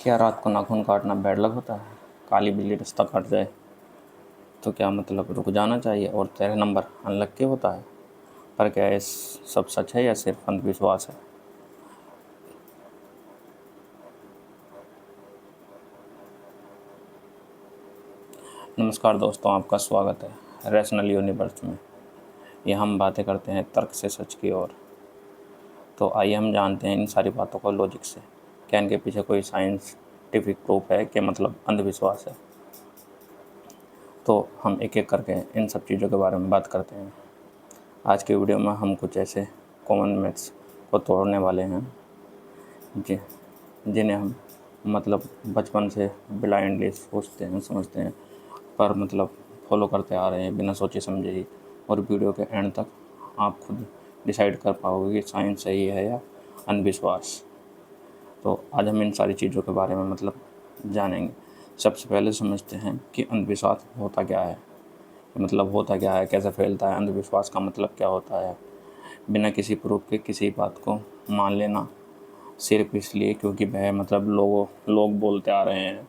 क्या रात को नाखून काटना बैड लक होता है? काली बिल्ली रास्ता काट जाए तो क्या मतलब रुक जाना चाहिए और तेरा नंबर अनलक्की होता है? पर क्या ये सब सच है या सिर्फ अंधविश्वास है? नमस्कार दोस्तों, आपका स्वागत है रैशनल यूनिवर्स में। यहाँ हम बातें करते हैं तर्क से सच की ओर। तो आइए हम जानते हैं इन सारी बातों को लॉजिक से। क्या इनके पीछे कोई साइंटिफिक प्रूफ है कि मतलब अंधविश्वास है? तो हम एक एक करके इन सब चीज़ों के बारे में बात करते हैं। आज के वीडियो में हम कुछ ऐसे कॉमन मैथ्स को तोड़ने वाले हैं जी जिन्हें हम मतलब बचपन से ब्लाइंडली सोचते हैं, समझते हैं, पर मतलब फॉलो करते आ रहे हैं बिना सोचे समझे ही। और वीडियो के एंड तक आप खुद डिसाइड कर पाओगे कि साइंस सही है या अंधविश्वास। तो आज हम इन सारी चीज़ों के बारे में मतलब जानेंगे। सबसे पहले समझते हैं कि अंधविश्वास होता क्या है, मतलब होता क्या है, कैसे फैलता है, अंधविश्वास का मतलब क्या होता है। बिना किसी प्रूफ के किसी बात को मान लेना सिर्फ इसलिए क्योंकि वह मतलब लोग बोलते आ रहे हैं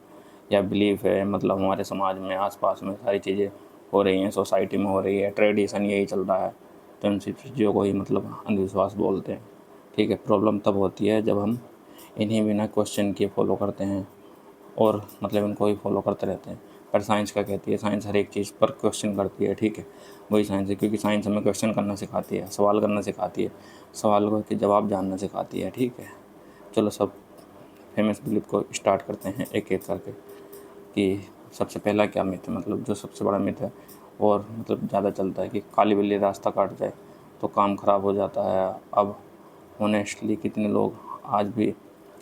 या बिलीफ है, मतलब हमारे समाज में आसपास में सारी चीज़ें हो रही हैं, सोसाइटी में हो रही है, ट्रेडिशन यही चल रहा है, तो इन सब चीज़ों को ही मतलब अंधविश्वास बोलते हैं। ठीक है, प्रॉब्लम तब होती है जब हम इन्हीं बिना क्वेश्चन किए फॉलो करते हैं और मतलब इनको ही फॉलो करते रहते हैं। पर साइंस क्या कहती है? साइंस हर एक चीज़ पर क्वेश्चन करती है। ठीक है, वही साइंस है, क्योंकि साइंस हमें क्वेश्चन करना सिखाती है, सवाल करना सिखाती है, सवालों के जवाब जानना सिखाती है। ठीक है, चलो सब फेमस बिलीफ को स्टार्ट करते हैं एक एक करके कि सबसे पहला क्या मिथ है, मतलब जो सबसे बड़ा मिथ है और मतलब ज़्यादा चलता है कि काली बिल्ली रास्ता काट जाए तो काम ख़राब हो जाता है। अब होनेस्टली कितने लोग आज भी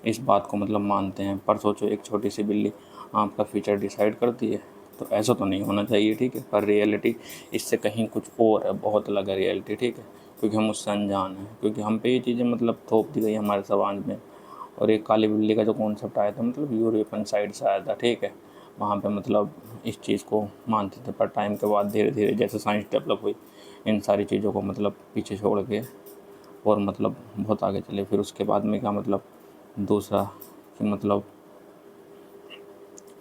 इस बात को मतलब मानते हैं? पर सोचो, एक छोटी सी बिल्ली आपका फ्यूचर डिसाइड करती है, तो ऐसा तो नहीं होना चाहिए। ठीक है, पर रियलिटी इससे कहीं कुछ और है, बहुत अलग है रियलिटी। ठीक है, क्योंकि हम उससे अनजान हैं, क्योंकि हम पे ये चीज़ें मतलब थोप दी गई हमारे समाज में। और एक काली बिल्ली का जो कॉन्सेप्ट आया था मतलब यूरोपियन साइड से आया था। ठीक है, वहाँ पे मतलब इस चीज़ को मानते थे, पर टाइम के बाद धीरे धीरे जैसे साइंस डेवलप हुई, इन सारी चीज़ों को मतलब पीछे छोड़ के और मतलब बहुत आगे चले। फिर उसके बाद में क्या मतलब दूसरा कि मतलब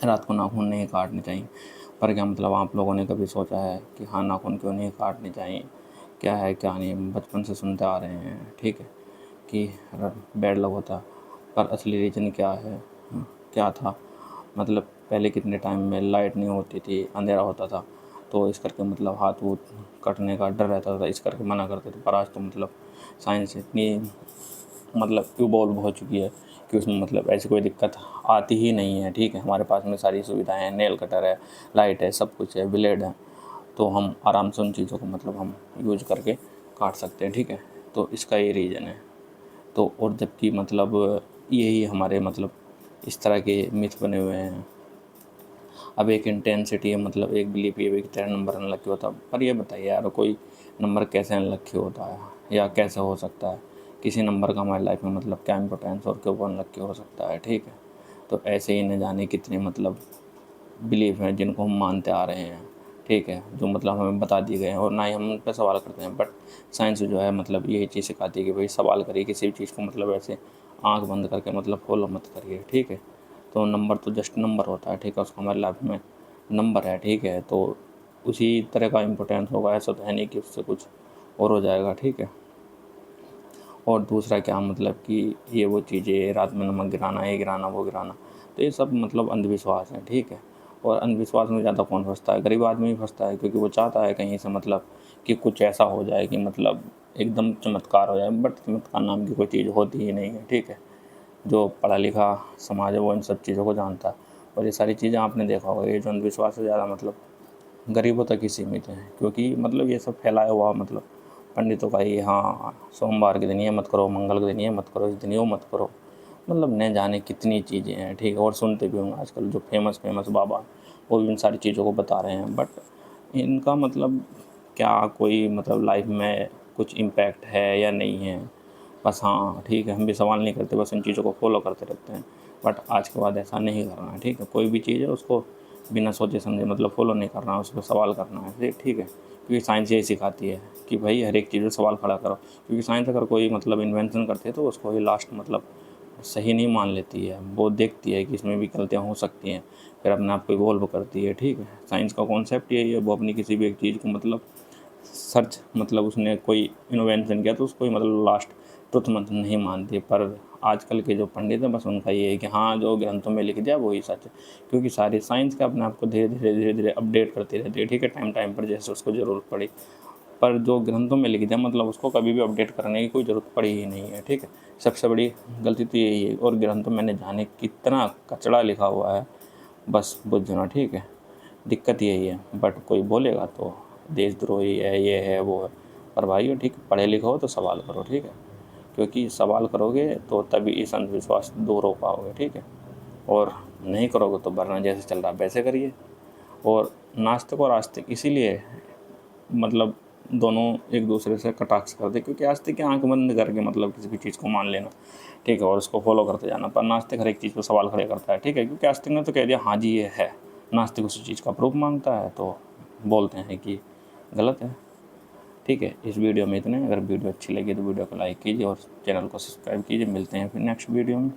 रात को नाखून नहीं काटने चाहिए। पर क्या मतलब आप लोगों ने कभी सोचा है कि हाँ, नाखून क्यों नहीं काटने चाहिए, क्या है क्या नहीं? बचपन से सुनते आ रहे हैं, ठीक है, कि बैड लक होता, पर असली रीज़न क्या है? क्या था? मतलब पहले कितने टाइम में लाइट नहीं होती थी, अंधेरा होता था, तो इस करके मतलब हाथ वूथ कटने का डर रहता था, इस करके मना करते थे। पर आज तो मतलब साइंस इतनी मतलब इवॉल्व हो चुकी है कि उसमें मतलब ऐसी कोई दिक्कत आती ही नहीं है। ठीक है, हमारे पास में सारी सुविधाएं हैं, नेल कटर है, लाइट है, सब कुछ है, ब्लेड है, तो हम आराम से उन चीज़ों को मतलब हम यूज करके काट सकते हैं। ठीक है, तो इसका ये रीज़न है। तो और जबकि मतलब यही हमारे मतलब इस तरह के मिथ बने हुए हैं। अब एक इंटेंसिटी है, मतलब एक बिलीफ ये भी कि तेरा नंबर अनलक्की होता है। पर ये बताइए यार, कोई नंबर कैसे अनलक्की होता है या कैसे हो सकता है? किसी नंबर का हमारी लाइफ में मतलब क्या इंपॉर्टेंस और क्यों अनलक्की हो सकता है? ठीक है, तो ऐसे ही न जाने कितने मतलब बिलीफ हैं जिनको हम मानते आ रहे हैं। ठीक है, जो मतलब हमें बता दिए गए हैं और ना ही हम उन पर सवाल करते हैं। बट साइंस जो है मतलब यही चीज़ सिखाती है कि भाई सवाल करिए किसी भी चीज़ को, मतलब ऐसे आंख बंद करके मतलब फॉलो मत करिए। ठीक है, तो नंबर तो जस्ट नंबर होता है। ठीक है, उसका हमारी लाइफ में नंबर है। ठीक है, तो उसी तरह का इम्पोर्टेंस होगा, ऐसा तो है नहीं कि उससे कुछ और हो जाएगा। ठीक है, और दूसरा क्या मतलब कि ये वो चीज़ें रात में नमक गिराना, ये गिराना, वो गिराना, तो ये सब मतलब अंधविश्वास है। ठीक है, और अंधविश्वास में ज़्यादा कौन फंसता है? गरीब आदमी ही फंसता है, क्योंकि वो चाहता है कहीं से मतलब कि कुछ ऐसा हो जाए कि मतलब एकदम चमत्कार हो जाए। बट चमत्कार नाम की कोई चीज़ होती ही नहीं है। ठीक है, जो पढ़ा लिखा समाज है वो इन सब चीज़ों को जानता है। और ये सारी चीज़ें आपने देखा होगा, ये जो अंधविश्वास है ज़्यादा मतलब गरीबों तक ही सीमित है, क्योंकि मतलब ये सब फैलाया हुआ मतलब पंडितों का ही। हाँ, सोमवार के दिन ये मत करो, मंगल के दिन ये मत करो, इस दिन ये मत करो, मतलब न जाने कितनी चीज़ें हैं। ठीक है, और सुनते भी होंगे आजकल जो फेमस बाबा वो भी इन सारी चीज़ों को बता रहे हैं। बट इनका मतलब क्या कोई मतलब लाइफ में कुछ इम्पैक्ट है या नहीं है? बस हाँ ठीक है, हम भी सवाल नहीं करते, बस इन चीज़ों को फॉलो करते रहते हैं। बट आज के बाद ऐसा नहीं करना है। ठीक है, कोई भी चीज़ है उसको बिना सोचे समझे मतलब फॉलो नहीं करना है, उस पर सवाल करना है। ठीक है, क्योंकि साइंस यही सिखाती है कि भाई हर एक चीज़ में सवाल खड़ा करो। क्योंकि साइंस अगर कोई मतलब इन्वेंशन करती है तो उसको ही लास्ट मतलब सही नहीं मान लेती है, वो देखती है कि इसमें भी गलतियाँ हो सकती हैं, फिर अपने आप को इवॉल्व करती है, ठीक है। साइंस का कॉन्सेप्ट यही है, वो अपनी किसी भी एक चीज़ को मतलब सर्च मतलब उसने कोई इन्वेंशन किया तो उसको ही मतलब लास्ट ट्रुथ मतलब नहीं मानती है। पर आजकल के जो पंडित हैं बस उनका ये है कि हाँ जो ग्रंथों में लिख दिया वही सच है, क्योंकि सारी साइंस का अपने आप को धीरे धीरे अपडेट करती रहती है, ठीक है, टाइम टाइम पर जैसे उसको ज़रूरत पड़ी। पर जो ग्रंथों में लिख दिया मतलब उसको कभी भी अपडेट करने की कोई ज़रूरत पड़ी ही नहीं है, ठीक है। सबसे बड़ी गलती तो यही है। और ग्रंथों में जाने कितना कचड़ा लिखा हुआ है, बस बुझ जाना, ठीक है। दिक्कत यही है, बट कोई बोलेगा तो देशद्रोही है, ये है वो है। पर भाइयों ठीक पढ़े लिखे हो तो सवाल करो, ठीक है, क्योंकि सवाल करोगे तो तभी इस अंधविश्वास दूर हो पाओगे, ठीक है। और नहीं करोगे तो वरना जैसे चल रहा है वैसे करिए। और नास्तिक और आस्तिक इसीलिए मतलब दोनों एक दूसरे से कटाक्ष करते, क्योंकि आस्तिक की आंख बंद करके मतलब किसी भी चीज़ को मान लेना, ठीक है, और उसको फॉलो करते जाना। पर नास्तिक हर एक चीज़ पर सवाल खड़े करता है, ठीक है, क्योंकि आस्तिक ने तो कह दिया हाँ जी ये है, नास्तिक उसी चीज़ का प्रूफ मांगता है तो बोलते हैं कि गलत है, ठीक है। इस वीडियो में इतने। अगर वीडियो अच्छी लगी तो वीडियो को लाइक कीजिए और चैनल को सब्सक्राइब कीजिए। मिलते हैं फिर नेक्स्ट वीडियो में।